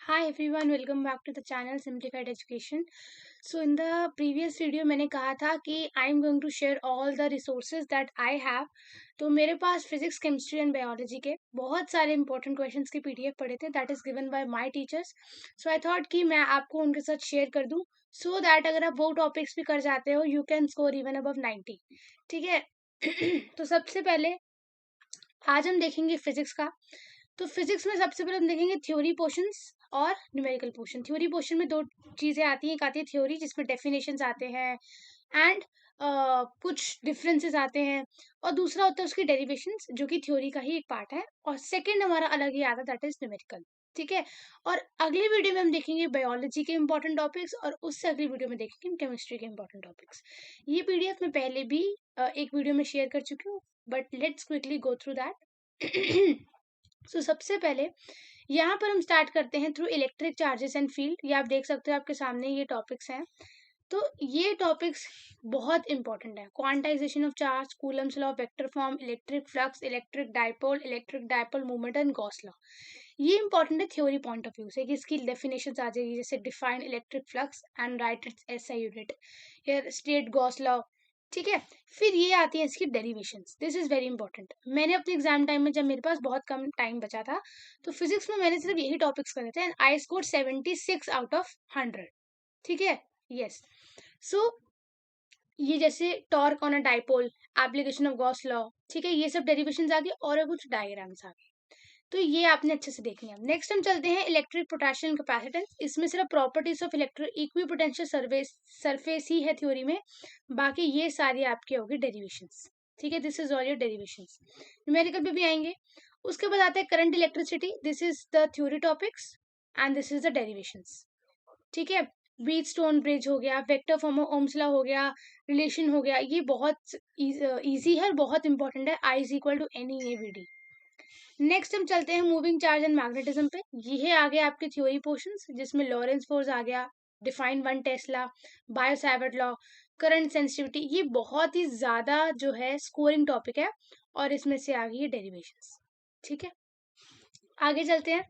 Hi everyone, welcome back to the channel Simplified Education. So in the previous video मैंने कहा था कि I am going to share all the resources that I have. तो मेरे पास physics chemistry and biology के बहुत सारे important questions के पीडीएफ पड़े थे that is given by my teachers. So I thought कि मैं आपको उनके साथ शेयर कर दूं सो दैट अगर आप वो टॉपिक्स भी कर जाते हो you can score even above 90. ठीक है. तो सबसे पहले आज हम देखेंगे फिजिक्स का. तो फिजिक्स में सबसे पहले हम देखेंगे थ्योरी पोर्शंस और न्यूमेरिकल पोर्शन. थ्योरी पोर्शन में दो चीजें आती हैं. एक आती है थ्योरी जिसमें डेफिनेशंस आते हैं एंड कुछ डिफरेंसेस आते हैं, और दूसरा होता है उसकी डेरिवेशंस जो कि थ्योरी का ही एक पार्ट है, और सेकंड हमारा अलग ही आता है दैट इज न्यूमेरिकल. ठीक है. और अगली वीडियो में हम देखेंगे बायोलॉजी के इंपॉर्टेंट टॉपिक्स, और उससे अगली वीडियो में देखेंगे केमिस्ट्री के इंपॉर्टेंट टॉपिक्स. ये पीडीएफ मैं पहले भी एक वीडियो में शेयर कर चुकी हूँ, but let's quickly go through that. So सबसे पहले यहाँ पर हम स्टार्ट करते हैं through electric charges and field. ये आप देख सकते हो आपके सामने ये टॉपिक्स हैं. तो ये टॉपिक्स बहुत इंपॉर्टेंट है. Quantization of charge, Coulomb's law, vector form, electric flux, electric dipole movement and Gauss law. ये इंपॉर्टेंट है थ्योरी पॉइंट ऑफ व्यू से कि इसकी डेफिनेशन आ जाएगी, जैसे define electric flux and right it's SI unit, या स्टेट गॉस लॉ. ठीक है. फिर ये आती है इसकी derivations. This is very important. मैंने अपने एग्जाम टाइम में, जब मेरे पास बहुत कम टाइम बचा था, तो फिजिक्स में मैंने सिर्फ यही टॉपिक्स करे थे and I score 76 out of 100. ठीक है. यस. सो ये जैसे torque on a dipole, application of Gauss law. ठीक है. ये सब डेरिवेशंस आ गए और कुछ डायग्राम्स आ गए. तो ये आपने अच्छे से देखनी है. नेक्स्ट हम चलते हैं इलेक्ट्रिक पोटेंशियल कैपेसिटेंस. इसमें सिर्फ properties of electric equipotential surface ही है थ्योरी में. बाकी ये सारी आपकी होगी डेरिवेशंस. ठीक है. This is all your derivations. Numerical पे भी आएंगे. उसके बाद आते हैं current electricity. This is the theory topics and this is the derivations. ठीक है. ब्रीथ स्टोन ब्रिज हो गया, vector form of Ohm's law हो गया, रिलेशन हो गया. ये बहुत इजी है और बहुत इंपॉर्टेंट है. I is equal to any A B D. Next हम चलते हैं मूविंग चार्ज एंड मैग्नेटिज्म पे. ये आ गया आपके थ्योरी पोर्शंस जिसमें लॉरेंस फोर्स आ गया, define one Tesla, Biot Savart law, current sensitivity. ये बहुत ही ज्यादा जो है स्कोरिंग टॉपिक है, और इसमें से आ गई है डेरिवेशंस. ठीक है. आगे चलते हैं.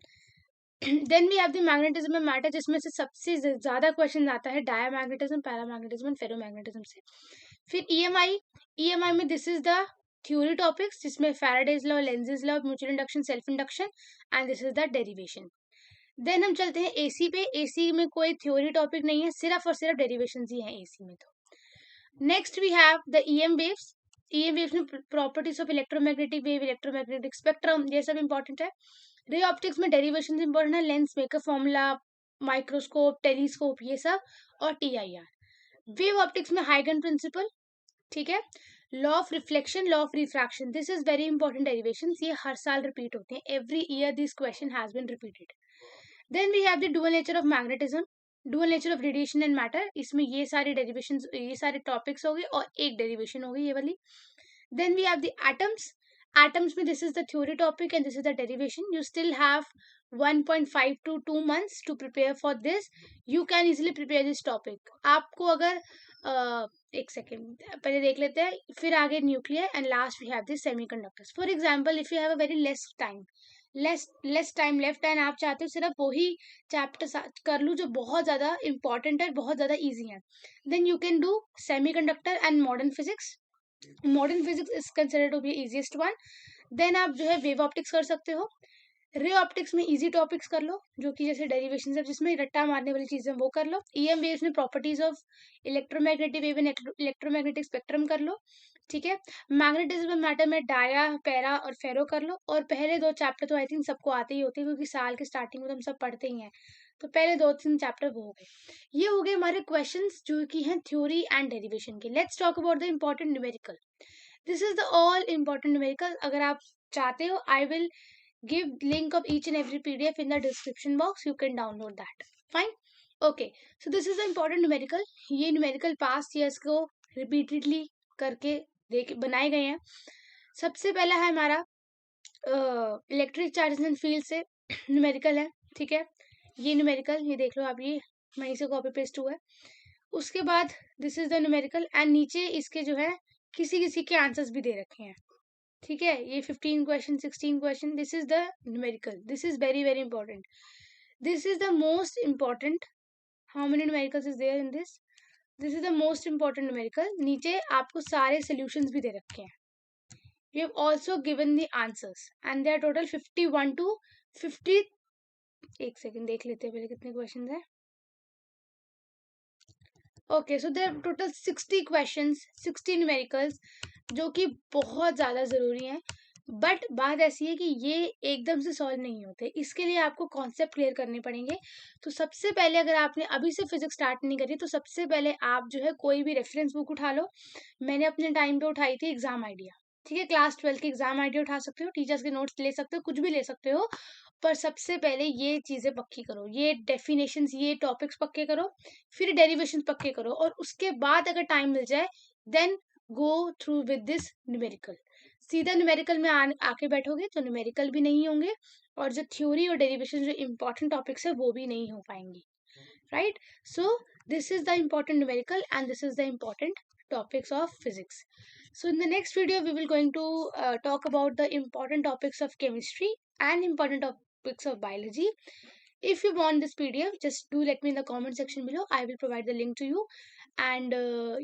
Then we have the magnetism and matter, जिसमें से सबसे ज्यादा क्वेश्चन आता है डायमैग्नेटिज्म, पैरामैग्नेटिज्म एंड फेरोमैग्नेटिज्म से. फिर ईएमआई में this is the theory topics जिसमें Faraday's law, Lenz's law, mutual induction, self induction, and this is the derivation. Then हम चलते हैं एसी पे. एसी में कोई थ्योरी टॉपिक नहीं है, सिर्फ और सिर्फ डेरिवेशंस ही हैं एसी में. तो next we have the EM waves. EM waves में properties of electromagnetic wave, electromagnetic spectrum, ये सब इंपॉर्टेंट है. रे ऑप्टिक्स में डेरिवेशंस इंपॉर्टेंट है, lens maker formula, microscope, telescope, ये सब, और टीआईआर. वेव ऑप्टिक्स में हाइगन प्रिंसिपल. ठीक है. Law of reflection, law of refraction, this is very important derivations. ये हर साल रिपीट होते हैं. Every year this question has been repeated. Then we have the dual nature of magnetism, dual nature of radiation and matter. इसमें ये सारी derivations, ये सारे टॉपिक्स हो गए और एक डेरिवेशन हो गई ये वाली. Then we have the atoms. Atoms में this is the theory topic and this is the derivation. You still have 1.5 to 2 months to prepare for this. You can easily prepare this topic. आपको अगर एक second पहले देख लेते हैं. फिर आगे nuclear and last we have this semiconductors. For example if you have a very less time left and आप चाहते हो सिर्फ वही चैप्टर कर लूँ जो बहुत ज़्यादा इंपॉर्टेंट है, बहुत ज़्यादा ईजी है, then you can do semiconductor and modern physics. Modern physics is considered to be easiest one. Then आप जो है वेव ऑप्टिक्स कर सकते हो. रे ऑप्टिक्स में इजी टॉपिक्स कर लो जो कि जैसे डेरिवेशन है जिसमें रट्टा मारने वाली चीजें वो कर लो. ईएम वेव्स में properties of electromagnetic wave and electromagnetic spectrum कर लो. ठीक है. मैग्नेटिज्म मैटर में डाया, पैरा और फेरो कर लो. और पहले दो चैप्टर तो आई थिंक सबको आते ही होते हैं क्योंकि साल के स्टार्टिंग में तो हम सब पढ़ते ही हैं. तो पहले 2-3 चैप्टर वो हो गए. ये हो गए हमारे क्वेश्चंस जो कि हैं थ्योरी एंड डेरिवेशन के. Let's talk about the important numerical. This is the all important numerical. अगर आप चाहते हो I will give link of each and every pdf in the description box. You can download that. Fine. Okay, so this is the important numerical. ये numerical past years को repeatedly करके देख बनाए गए हैं. सबसे पहला है हमारा इलेक्ट्रिक चार्जेस एंड फील्ड से numerical है. ठीक है. ये numerical ये देख लो आप, ये वहीं से कॉपी पेस्ट हुआ है. उसके बाद this is the numerical and नीचे इसके जो है किसी किसी के आंसर्स भी दे रखे हैं. ठीक है. ये 15 question, 16 question, this is the numerical. This is very very important. This is the most important. How many numericals is there in this? This is the most important numerical. नीचे आपको सारे solutions भी दे रखे हैं. You have also given the answers and they are total 51 to 50. एक second देख लेते हैं पहले कितने क्वेश्चंस हैं. Okay, so there total 60 questions, 60 numericals, जो कि बहुत ज़्यादा ज़रूरी हैं. बट बात ऐसी है कि ये एकदम से सॉल्व नहीं होते. इसके लिए आपको कॉन्सेप्ट क्लियर करने पड़ेंगे. तो सबसे पहले अगर आपने अभी से फिजिक्स स्टार्ट नहीं करी तो सबसे पहले आप जो है कोई भी रेफरेंस बुक उठा लो. मैंने अपने टाइम पे उठाई थी एग्जाम आइडिया. ठीक है, क्लास 12 की एग्जाम आइडिया उठा सकते हो, टीचर्स के नोट्स ले सकते हो, कुछ भी ले सकते हो. पर सबसे पहले ये चीज़ें पक्की करो, ये डेफिनेशंस, ये टॉपिक्स पक्के करो, फिर डेरिवेशंस पक्के करो, और उसके बाद अगर टाइम मिल जाए then go through with this numerical. सीधा न्यूमेरिकल में आके बैठोगे तो न्यूमेरिकल भी नहीं होंगे, और जो थ्योरी और डेरिवेशन जो इंपॉर्टेंट टॉपिक्स है वो भी नहीं हो पाएंगी. Right? So this is the important numerical and this is the important topics of physics. So in the next video we will going to talk about the important topics of chemistry and important topics of biology. If you want this PDF, just do let me in the comment section below. I will provide the link to you. And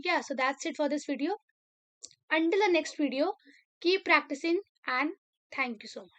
yeah, so that's it for this video. Until the next video, keep practicing and thank you so much.